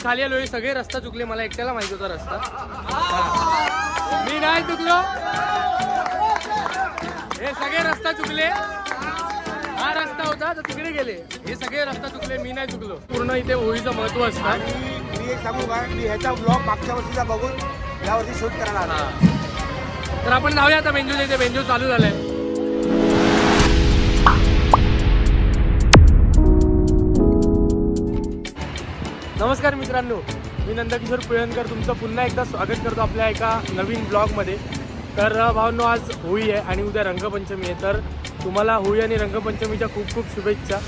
खाली आलो, हे सगळे रस्ता चुकले, मला एकट्याला माहिती होता रस्ता, मी नाही चुकलो, हे सगळे रस्ता चुकले, हा रस्ता होता तर तिकडे गेले, हे सगळे रस्ता चुकले, मी नाही चुकलो. पूर्ण इथे होळीचं महत्व असतं. आणि मी एक सांगू का, मी ह्याचा ब्लॉग मागच्या वर्षीचा बघून यावर्षी शूट करायला आला. तर आपण जाऊया आता बेंजोच्या इथे, बेंजो चालू झालाय. नमस्कार मित्रांनो, मी नंदकिशोर पुळणकर तुमचं पुन्हा एकदा स्वागत करतो आपल्या एका नवीन ब्लॉगमध्ये. तर भावांनो, आज होळी आहे आणि उद्या रंगपंचमी आहे. तर तुम्हाला होळी आणि रंगपंचमीच्या खूप खूप शुभेच्छा.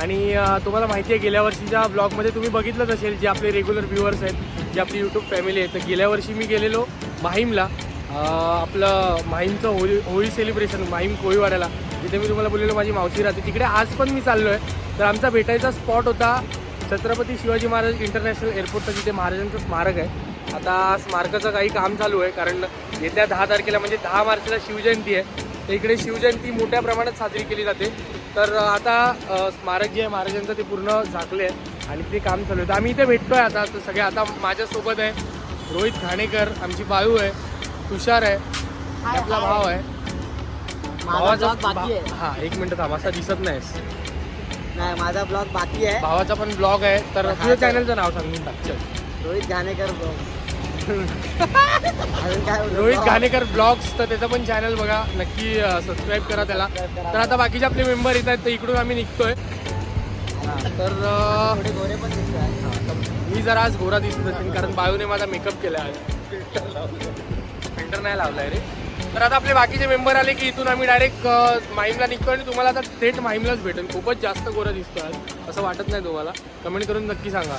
आणि तुम्हाला माहिती आहे, गेल्या वर्षीच्या ब्लॉगमध्ये तुम्ही बघितलंच असेल, जे आपले रेग्युलर व्ह्युअर्स आहेत, जे आपली यूट्यूब फॅमिली आहे, तर गेल्या वर्षी मी गेलेलो माहीमला, आपलं माहीमचं होळी सेलिब्रेशन, माहीम कोळीवाड्याला, जिथे मी तुम्हाला बोललेलो माझी मावशी राहते, तिकडे आज पण मी चाललो आहे. तर आमचा भेटायचा स्पॉट होता छत्रपती शिवाजी महाराज इंटरनॅशनल एअरपोर्टचा, जिथे महाराजांचं स्मारक आहे. आता स्मारकाचं काही काम चालू आहे, कारण येत्या 10 तारखेला म्हणजे 10 मार्चला शिवजयंती आहे. तर इकडे शिवजयंती मोठ्या प्रमाणात साजरी केली जाते. तर आता स्मारक जे आहे महाराजांचं ते पूर्ण झाकले आहे आणि ते काम चालू आहे. तर आम्ही इथे भेटतोय आता. तर सगळे आता माझ्यासोबत आहे रोहित घाणेकर, आमची बाळू आहे, तुषार आहे, आपला भाव आहे. भावाचा बाकी आहे. हां, एक मिनिट थांब, असा दिसत नाहीस. नाही, माझा ब्लॉग बाकी आहे. भावाचा पण ब्लॉग आहे. तर तुझ्या चॅनलचं नाव सांगून टाक. रोहित घाणेकर ब्लॉग. रोहित घाणेकर ब्लॉग्स, तर त्याचं पण चॅनल बघा, नक्की सबस्क्राईब करा त्याला. तर आता बाकीचे आपले मेंबर येत आहेत, तर इकडून आम्ही निघतोय. तर थोडे गोरे पण दिसतात. मी जरा आज गोरा दिसत असेल, कारण बाळूने माझा मेकअप केला आहे, फिल्टर नाही लावलाय रे. तर आता आपले बाकीचे मेंबर आले की इथून आम्ही डायरेक्ट माहीमला निघतो आणि तुम्हाला आता थेट माहीमलाच भेटेल. खूपच जास्त गोरा दिसतो आज, असं वाटत नाही तुम्हाला? कमेंट करून नक्की सांगा.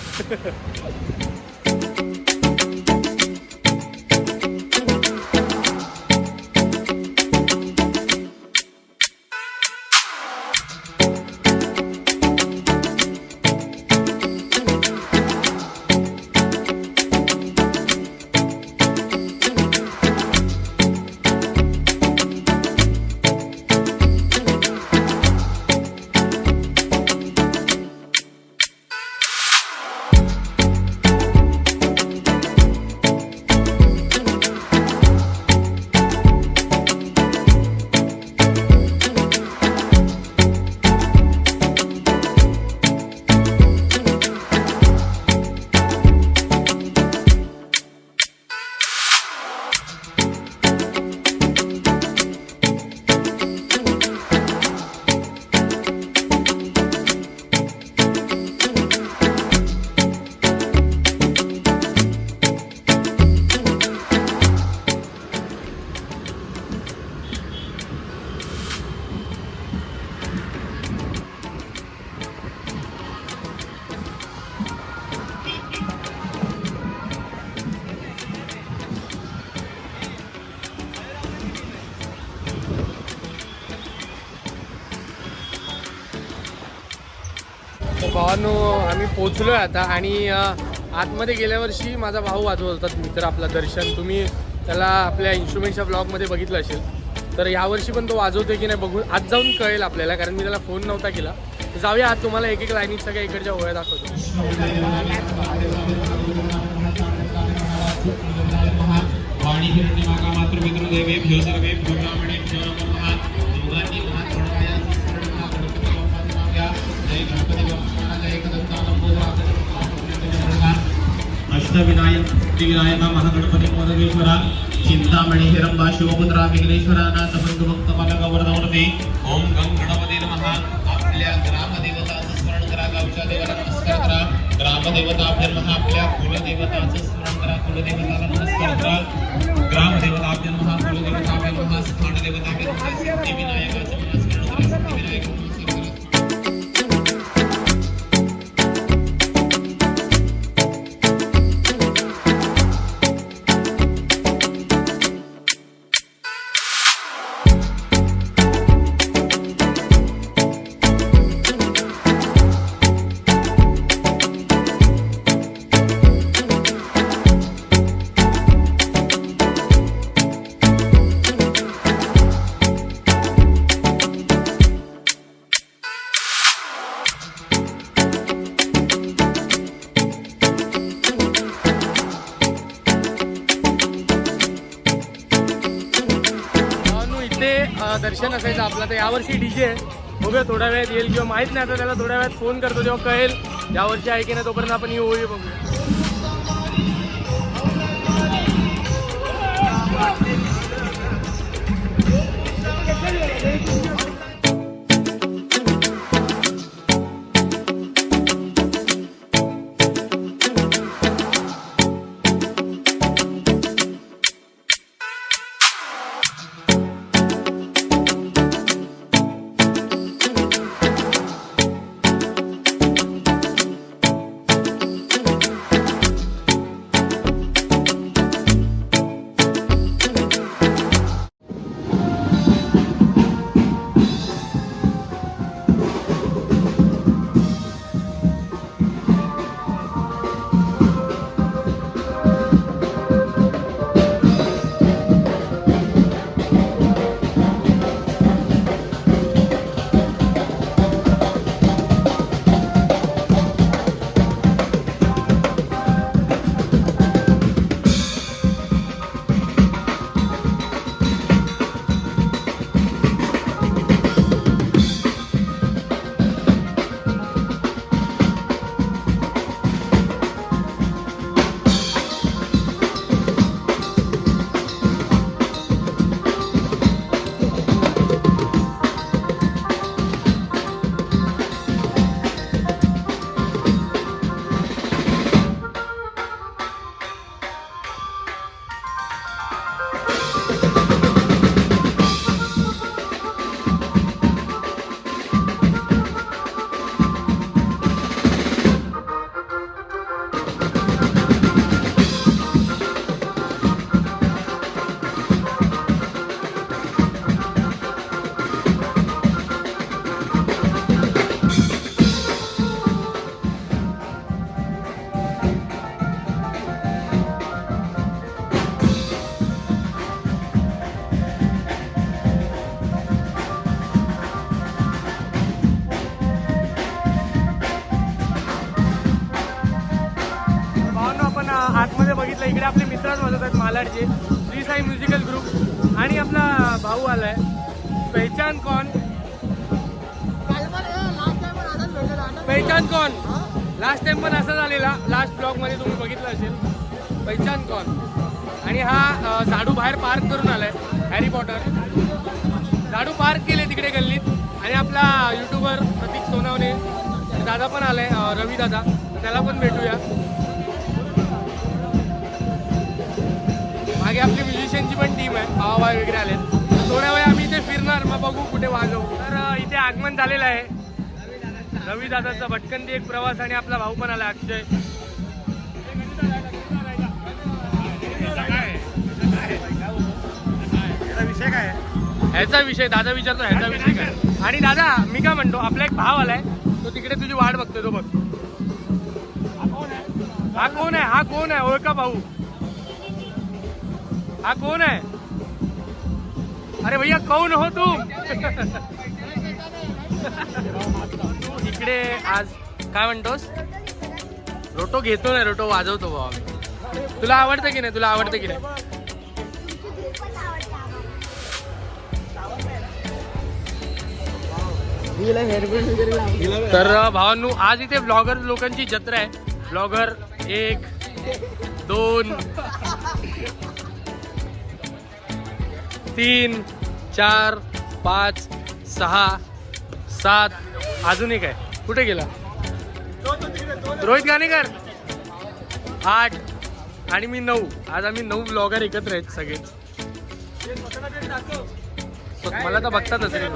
भावांनो, आम्ही पोचलोय आता. आणि आतमध्ये गेल्या वर्षी माझा भाऊ वाजवत होता मित्र आपला दर्शन, तुम्ही त्याला आपल्या इन्स्ट्रुमेंटच्या ब्लॉगमध्ये बघितलं असेल. तर यावर्षी पण तो वाजवतोय की नाही बघून आज जाऊन कळेल आपल्याला, कारण मी त्याला फोन नव्हता केला. जाऊया आज, तुम्हाला एक एक लाईनीत सगळ्या इकडच्या होळ्या दाखवतो. अष्टविनायक श्रीविनायका महागणपती मोदकेश्वरा चिंतामणी हिरंबा शिवपुत्रा विघ्नेश्वरा नाथ बंधू भक्त पालका वरदमूर्ती. ओम गं गणपती नमः. आपल्या ग्रामदेवताचं स्मरण करा, गावच्या देवाला नमस्कार करा. ग्रामदेवताभ्य नमः. आपल्या कुलदेवताचं स्मरण करा, कुलदेवताला नमस्कार करा. ग्रामदेवताभ्य नमः, कुलदेवताभ्य नमः, स्थानदेवताभ्य नमः. सिद्धिविनायकाचं स्मरण करा, सिद्धिविनायक नमस्कार करा. दर्शन असायचं आपलं. तर यावर्षी डीजे आहे, बघूया थोड्या वेळात येईल किंवा माहीत नाही. आता त्याला थोड्या वेळात फोन करतो तेव्हा कळेल यावर्षी आहे की नाही. तोपर्यंत आपण ही होळी बघूया. आतमध्ये बघितलं इकडे आपले मित्रच वाजत आहेत मालाडचे, श्री साई म्युझिकल ग्रुप. आणि आपला भाऊ आलाय पहचान कौन. पहचान कौन लास्ट टाइम पण असं झालेला, लास्ट ब्लॉग मध्ये तुम्ही बघितलं असेल. पहचान कौन. आणि हा झाडू बाहेर पार्क करून आलाय, हॅरी पॉटर. झाडू पार्क केले तिकडे गल्लीत. आणि आपला युट्यूबर प्रतीक सोनावणे दादा पण आलाय, रवी दादा, त्याला पण भेटूया. मागे आपली म्युझिशियनची पण टीम आहे, भावाभाई वगैरे आले. थोड्या वेळ आम्ही इथे फिरणार, मग बघू कुठे वाजवू. तर इथे आगमन झालेलं आहे रवी दादाचा. भटकंती एक प्रवास. आणि आपला भाऊ पण आला अक्षय. विषय काय ह्याचा विषय दादा विचारतो, ह्याचा विषय काय. आणि दादा मी काय म्हणतो, आपला एक भाव आलाय, तो तिकडे तुझी वाट बघतोय, तो बघ. हा कोण आहे, हा कोण आहे, ओळखा भाऊ. हा कोण आहे. अरे भैया कौन हो तुम. इकडे आज काय म्हणतोस, रोटो घेतो नाही, रोटो वाजवतो भाऊ आम्ही. तुला आवडतं की नाही, तुला आवडतं की नाही. तर भावांनो आज इथे ब्लॉगर लोकांची जत्रा आहे. ब्लॉगर 1 2 3 4 5 6 7 अजून एक आहे, कुठे गेला रोहित गाणेकर. 8 आणि मी 9. आज आम्ही 9 ब्लॉगर एकत्र आहेत सगळेच. मला तर बघतातच रे.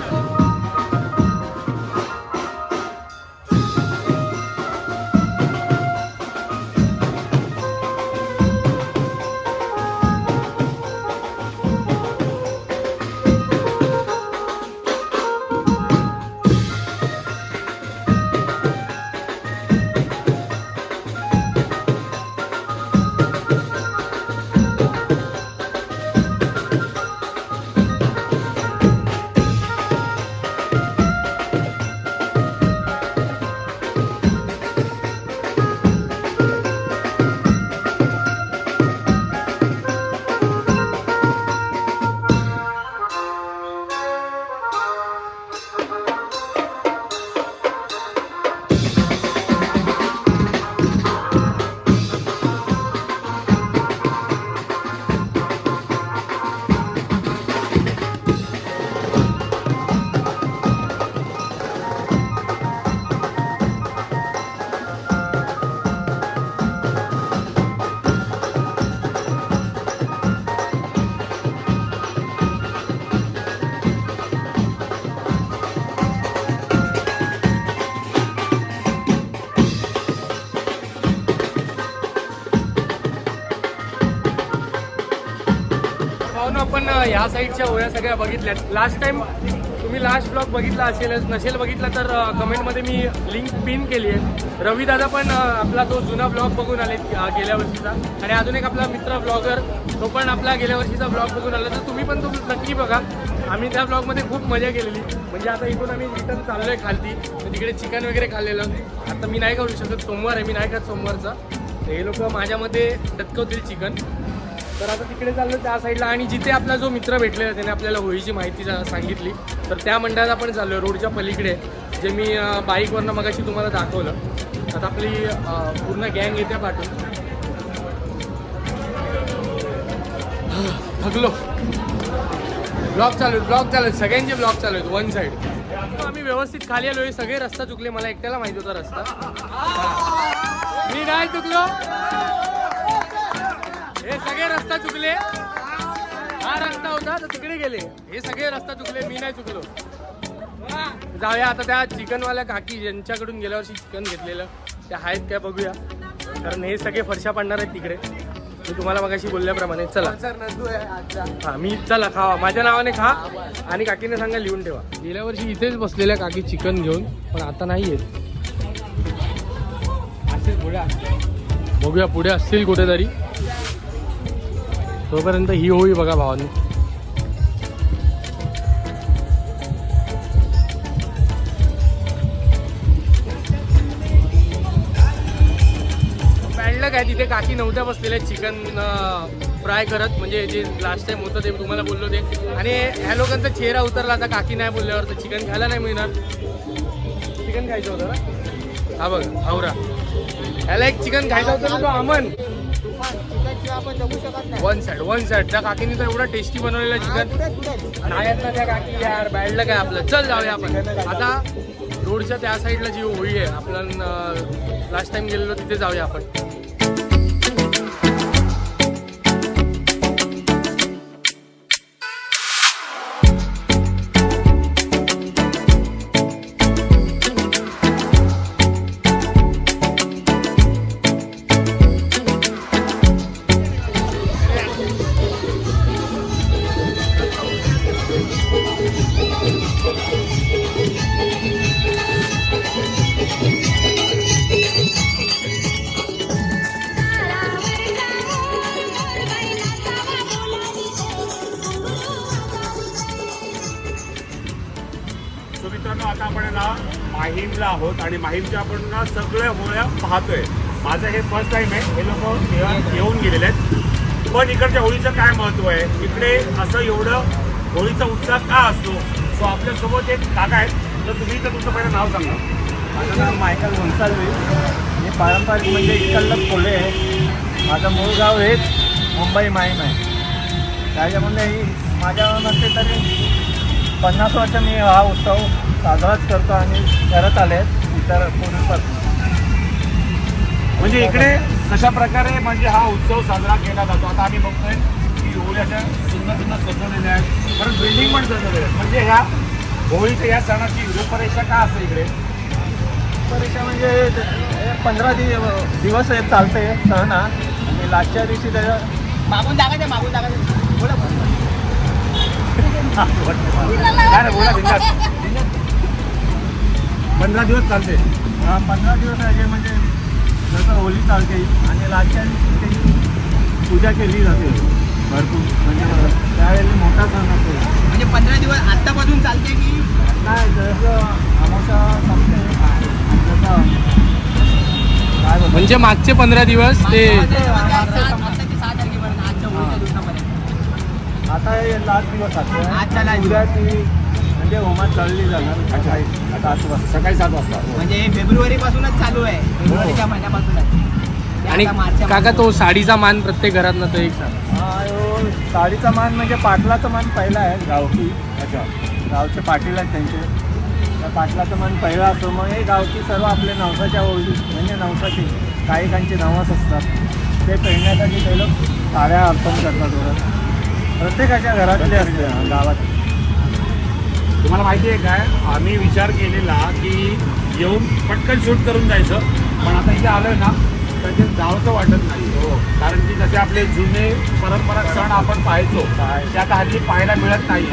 आपण ह्या साईडच्या होळ्या सगळ्या बघितल्यात. लास्ट टाइम तुम्ही लास्ट ब्लॉग बघितला असेलच, नसेल बघितला तर कमेंटमध्ये मी लिंक पिन केली आहे. रवी दादा पण आपला तो जुना ब्लॉग बघून आले गेल्या वर्षीचा, आणि अजून एक आपला मित्र ब्लॉगर तो पण आपला गेल्या वर्षीचा ब्लॉग बघून आला. तर तुम्ही पण तो नक्की बघा. आम्ही त्या ब्लॉगमध्ये खूप मजा केलेली. म्हणजे आता इथून आम्ही रिटर्न चाललो आहे खालती, तर तिकडे चिकन वगैरे खाल्लेलं. आता मी नाही खाऊ शकत, सोमवार आहे, मी नाही खात सोमवारचा. तर हे लोक माझ्यामध्ये डचकवतील चिकन. तर आता तिकडे चाललो त्या साईडला, आणि जिथे आपला जो मित्र भेटलेला त्याने आपल्याला होळीची माहिती सांगितली, तर त्या मंडळात आपण चाललो रोडच्या पलीकडे, जे मी बाईकवरनं मगाशी तुम्हाला दाखवलं. आता आपली पूर्ण गँग येते पाठवून. थकलो. ब्लॉग चालू आहेत सगळ्यांचे ब्लॉग चालू आहेत वन साईड. आम्ही व्यवस्थित खाली आलो. हे सगळे रस्ता चुकले, मला एकट्याला माहिती होता रस्ता. मी नाही चुकलो, हे सगळे रस्ता चुकले. हा रस्ता होता तर तिकडे गेले. हे सगळे रस्ता चुकले, मी नाही चुकलो. जाऊया आता त्या चिकनवाल्या काकी ज्यांच्याकडून गेल्या वर्षी चिकन घेतलेलं त्या आहेत काय बघूया. कारण हे सगळे फरशा पडणार आहेत तिकडे, मी तुम्हाला मगाशी बोलल्याप्रमाणे. चला हा, मी चला खावा, माझ्या नावाने खा आणि काकीने सांगा लिहून ठेवा. गेल्या वर्षी इथेच बसलेल्या काकी चिकन घेऊन, पण आता नाही येत. बघूया पुढे असतील कुठेतरी. तोपर्यंत ही होळी बघा भावांनी. पॅडलं काय तिथे काकी नव्हत्या बसलेल्या चिकन फ्राय करत, म्हणजे जे लास्ट टाइम होतं ते तुम्हाला बोललो ते. आणि ह्या लोकांचा चेहरा उतरला आता काकी नाही बोलल्यावर, तर चिकन खायला नाही मिळणार. चिकन खायचं होतं ना, हा बघ आवरा. ह्याला एक चिकन खायचं होतं ना, तो अमन. वन साइड त्या काकीने तर एवढा टेस्टी बनवलेला चिकन नाही आहेत ना त्या काकी. यार बॅडलं काय आपलं. चल जाऊया आपण आता रोडच्या त्या साईडला जी होळी आहे आपल्याला लास्ट टाइम गेलेलो तिथे जाऊया आपण. मित्रांनो, आता आपण ना माहीमला आहोत आणि माहीमच्या आपण ना सगळ्या होळ्या पाहतोय. माझं हे फर्स्ट टाइम आहे. हे लोक येऊन गेलेले आहेत. पण इकडच्या होळीचं काय महत्त्व आहे, इकडे असं एवढं होळीचा उत्साह का असतो. सो आपल्यासोबत एक काका आहेत, तर तुम्ही तर तुमचं पहिलं नाव सांगा. माझं नाव मायकल गोन्साल्वी. मी पारंपरिक म्हणजे इकडलं कोले आहे. माझं मूळ गाव हेच मुंबई माहीम आहे. त्याच्यामध्ये माझ्या मते तरी 50 वर्ष मी हा उत्सव साजराच करतो आणि करत आले इतर पूर्वीपासून. म्हणजे इकडे कशा प्रकारे म्हणजे हा उत्सव साजरा केला जातो. आता आम्ही बघतोय की होळी अशा सुंदर सजवलेल्या आहेत, परत बिल्डिंग पण सजवलेल्या आहेत. म्हणजे ह्या होळीच्या या सणाची रूपरेषा का असते इकडे. रूपरेषा म्हणजे 15 दिवस चालते सण हा. आणि लास्टच्या दिवशी त्याच्या मागून जागा बोला बोला बिंदास. 15 दिवस चालते. 15 दिवस आहे म्हणजे जसं होळी चालते आणि लास्टच्या दिवशी त्याची पूजा केली जाते भरपूर. म्हणजे त्यावेळेला मोठा सण असतो. म्हणजे 15 दिवस आत्तापासून चालते की नाही, जसं आमोशा संपते जसं काय बोलतो म्हणजे मागचे 15 दिवस ते 6 तारखेपर्यंत आजच्या होळीच्या दिवसापर्यंत. आता हे लास्ट दिवस असतो. आजच्या last उद्या ती म्हणजे होमात चालली जाणार. अच्छा. आता 8 वाजता सकाळी 7 वाजता. म्हणजे हे फेब्रुवारीपासूनच चालू आहे, फेब्रुवारीच्या महिन्यापासूनच. ते आणि आता मार्चच्या काका तो साडीचा मान प्रत्येक घरात ना तो एक सांग. हा, ह्यो साडीचा मान म्हणजे पाटलाचा मान पहिला आहे. गावकी अच्छा. गावचे पाटील आहेत त्यांचे. त्या पाटलाचा मान पहिला असतो. मग हे गावकी सर्व आपले नवसाच्या ओळी म्हणजे नवसाचे काहीकांचे नवस असतात ते पेरण्यासाठी ते लोक साड्या अर्पण करतात वगैरे. प्रत्येकाच्या घरातले असते गावात. तुम्हाला माहिती आहे काय, आम्ही विचार केलेला की येऊन पटकन शूट करून जायचं, पण आता इथे आलोय ना म्हणजे जावंसं वाटत नाही कारण की जसे आपले जुने परंपरा सण आपण पाहायचो ते आता हल्ली पाहायला मिळत नाही.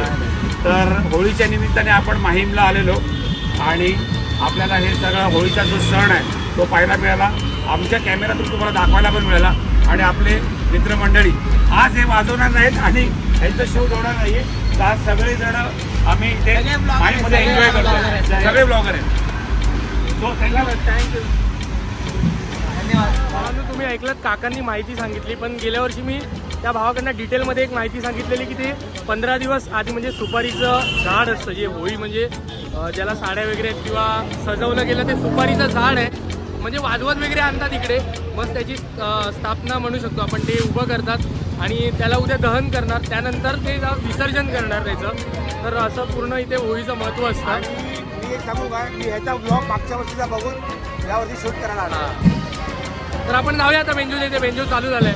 तर होळीच्या निमित्ताने आपण माहीमला आलेलो आणि आपल्याला हे सगळं होळीचा जो सण आहे तो पाहायला मिळाला. आमच्या कॅमेऱ्यातून तुम्हाला दाखवायला पण मिळाला आणि आपले मित्रमंडळी आज हे वाजवणार नाहीत आणि ह्यांचं शो होणार नाहीये. तर आज सगळेजण आम्ही इथे सगळे vlogger माहीममध्ये आहेत, एन्जॉय सगळे करतो. vlogger आहेत. सगळे ब्लॉगर आहेत. So thank you. धन्यवाद. भावांनो, तुम्ही ऐकलं काकांनी माहिती सांगितली, पण गेल्या वर्षी मी त्या भावाकडनं डिटेलमध्ये एक माहिती सांगितलेली की ते 15 दिवस आधी म्हणजे सुपारीचं झाड असतं जे होळी म्हणजे ज्याला साड्या वगैरे आहेत किंवा सजवलं गेलं ते सुपारीचं झाड आहे म्हणजे वाजवत वगैरे आणतात इकडे. मग त्याची स्थापना म्हणू शकतो आपण, ते उभं करतात आणि त्याला उद्या दहन करणार, त्यानंतर ते विसर्जन करणार त्याचं. तर असं पूर्ण इथे होळीचं महत्त्व असतं. आणि मी एक सांगू का मी ह्याचा ब्लॉग मागच्या वर्षीचा बघून यावर्षी शूट करायला आला. तर आपण जाऊया आता बेंजू, इथे बेंजू चालू झालंय.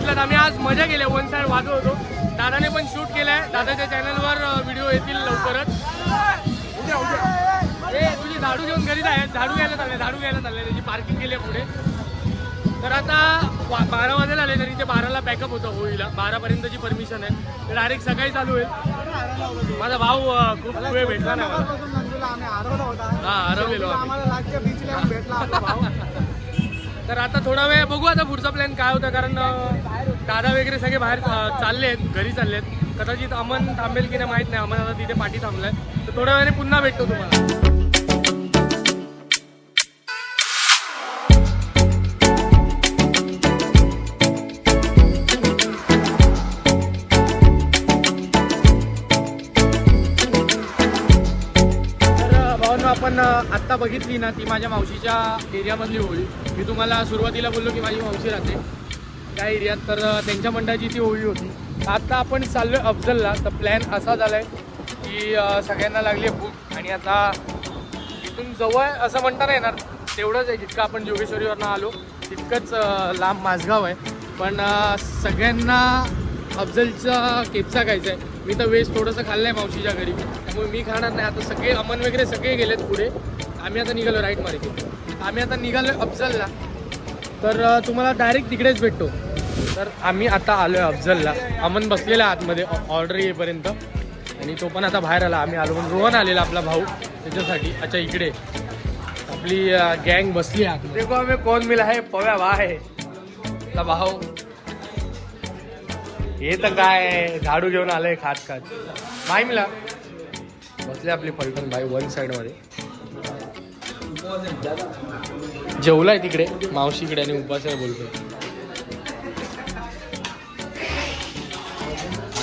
बघितलं आम्ही आज मजा केली, वन साईड वाजवत होतो. दादाने पण शूट केलंय, दादाच्या चॅनलवर व्हिडिओ येतील लवकरच. तुझी झाडू घेऊन घरी जाय, झाडू घ्यायला चालले त्याची पार्किंग केली आहे पुढे. तर आता 12 वाजायला आले, तरी ते 12ला बॅकअप होतं होळीला. 12पर्यंतची परमिशन आहे, तर डायरेक्ट सकाळी चालू होईल. माझा भाऊ खूप वेळ भेटला नाही मला. हा, हरवलेलो तर आता थोडा वेळ बघू आता पुढचा प्लॅन काय होता, कारण दादा वगैरे सगळे बाहेर चालले आहेत, घरी चालले आहेत. कदाचित अमन थांबेल की नाही माहीत नाही. अमन आता तिथे पाठी थांबलाय, तर थोड्या वेळाने पुन्हा भेटतो तुम्हाला. आपण आत्ता बघितली ना ती माझ्या मावशीच्या एरियामधली होळी. मी तुम्हाला सुरुवातीला बोललो की माझी मावशी राहते त्या एरियात, तर त्यांच्या मंडळाची ती होळी होती. आता आपण चाललो आहे अफजलला. तर प्लॅन असा झाला आहे की सगळ्यांना लागली आहे भूक, आणि आता इथून जवळ असं म्हणता नाही येणार, तेवढंच आहे जितकं आपण जोगेश्वरीवरनं आलो तितकंच लांब माझगाव आहे. पण सगळ्यांना अफजलचा केपसा खायचा आहे. मी तर वेस्ट थोडंसं खाल्लं आहे मावशीच्या घरी, त्यामुळे मी खाणार नाही. आता सगळे अमन वगैरे सगळे गेलेत पुढे. आम्ही आता निघालो राईट मार्गे. आम्ही आता निघालो अफजलला, तर तुम्हाला डायरेक्ट तिकडेच भेटतो. तर आम्ही आता आलो आहे अफजलला. अमन बसलेला आतमध्ये ऑर्डर येईपर्यंत, आणि तो पण आता बाहेर आला. आम्ही आलो पण रोहन आलेला आपला भाऊ त्याच्यासाठी. अच्छा, इकडे आपली गँग बसली आहे. देखो आम्ही कोण मिला आहे, पव्या वा आहे आपला भाऊ. हे तर काय झाडू घेऊन आलंय खात माही मिला बसले आपली पलटण बाई वन साईड मध्ये. जेवलाय तिकडे मावशीकडे आणि उपासाला बोलतोय.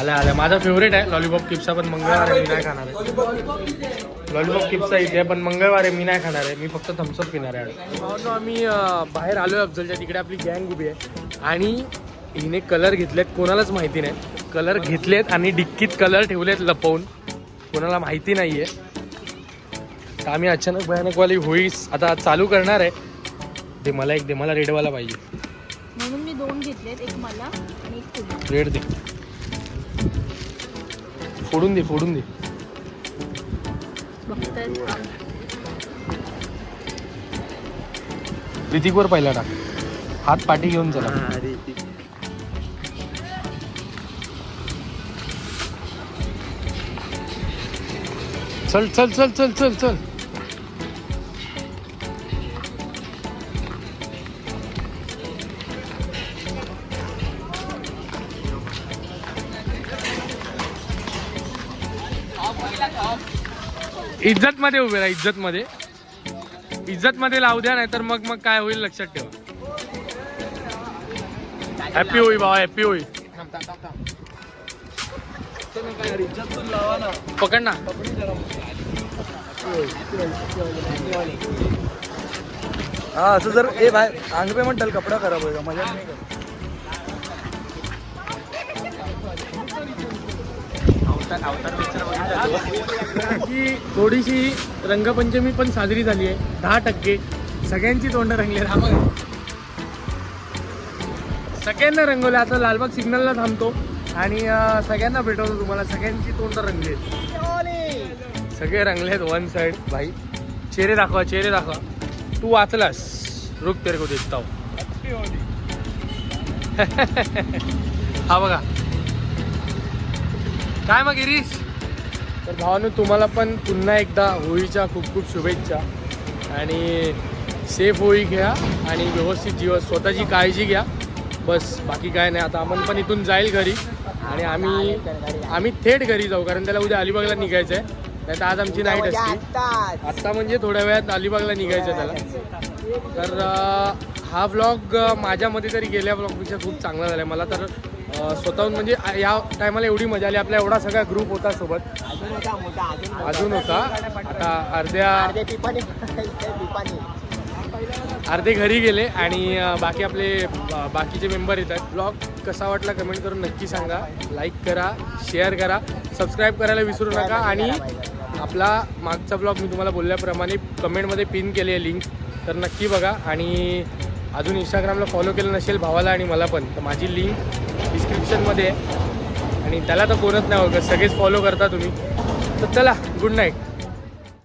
आल्या माझा फेवरेट आहे लॉलीपॉप किप्सा, पण मंगळवार मी नाही खाणार आहे. लॉलीपॉप किप्सा इथे पण मंगळवार आहे, मी नाही खाणार आहे. मी फक्त थम्सअप पिणार आहे. आम्ही बाहेर आलोय अफजलच्या. तिकडे आपली गँग उभी आहे, आणि हिने कलर घेतलेत, कोणालाच माहिती नाही. कलर घेतलेत आणि डिक्कीत कलर ठेवलेत लपवून, कोणाला माहिती नाही आहे. तर आम्ही अचानक भयानकवाली होळी आता चालू करणार आहे. ते मला एक दे, मला रेडवाला पाहिजे म्हणून मी 2 घेतलेत, एक मला आणि एक तुला. रेड दे, फोडून दे. बघताय ऋतिकवर पहिला टाक, हात पाठी घेऊन चला. चल चल चल चल चल चल. इज्जत मध्ये उभे राहा, इज्जत मध्ये लावू द्या, नाहीतर मग काय होईल लक्षात ठेवा. हॅपी होई भावा, हॅपी होई. पकड ना. हा असं जर ए भाई अंग पे म्हणताल कपडा खराब होईल मजा नाही का. की थोडीशी रंगपंचमी पण साजरी झाली आहे 10%. सगळ्यांची तोंड रंगले. सगळ्यांना रंगवले. आता लालबाग सिग्नलला थांबतो आणि सगळ्यांना भेटवतो तुम्हाला. सगळ्यांची तोंड रंगलेत, सगळे रंगलेत वन साइड. भाई चेहरे दाखवा, चेहरे दाखवा. तू वाचलास, रुक तेरे को देखता हूं. हा बघा काय मग गिरीश. तर भावानो तुम्हाला पण पुन्हा एकदा होळीच्या खूप खूप शुभेच्छा. आणि सेफ होळी घ्या आणि व्यवस्थित जीवन, स्वतःची काळजी घ्या. बस बाकी काय नाही. आता आपण पण इथून जाईल घरी आणि आम्ही थेट घरी जाऊ, कारण त्याला उद्या अलिबागला निघायचं आहे. नाही तर आज आमची नाईट असते. आत्ता म्हणजे थोड्या वेळात अलिबागला निघायचं आहे त्याला. तर हा व्लॉग माझ्या मते तरी गेल्या व्लॉगपेक्षा खूप चांगला झाला आहे. मला तर स्वतःहून म्हणजे या टायमाला एवढी मजा आली. आपला एवढा सगळा ग्रुप होता सोबत, अजून होता. आता अर्धे घरी गेले आणि बाकी आपले बाकीचे मेंबर येत आहेत. ब्लॉग कसा वाटला कमेंट करून नक्की सांगा. लाईक करा, शेअर करा, सबस्क्राईब करायला विसरू नका. आणि आपला मागचा ब्लॉग मी तुम्हाला बोलल्याप्रमाणे कमेंटमध्ये पिन केली आहे लिंक, तर नक्की बघा. आणि अजून इंस्टाग्रामला फॉलो केलं नसेल भावाला आणि मला पण, तर माझी लिंक डिस्क्रिप्शनमध्ये आहे आणि त्याला तर कोणच नाही बघत, सगळेच फॉलो करता तुम्ही. तर चला, गुड नाईट.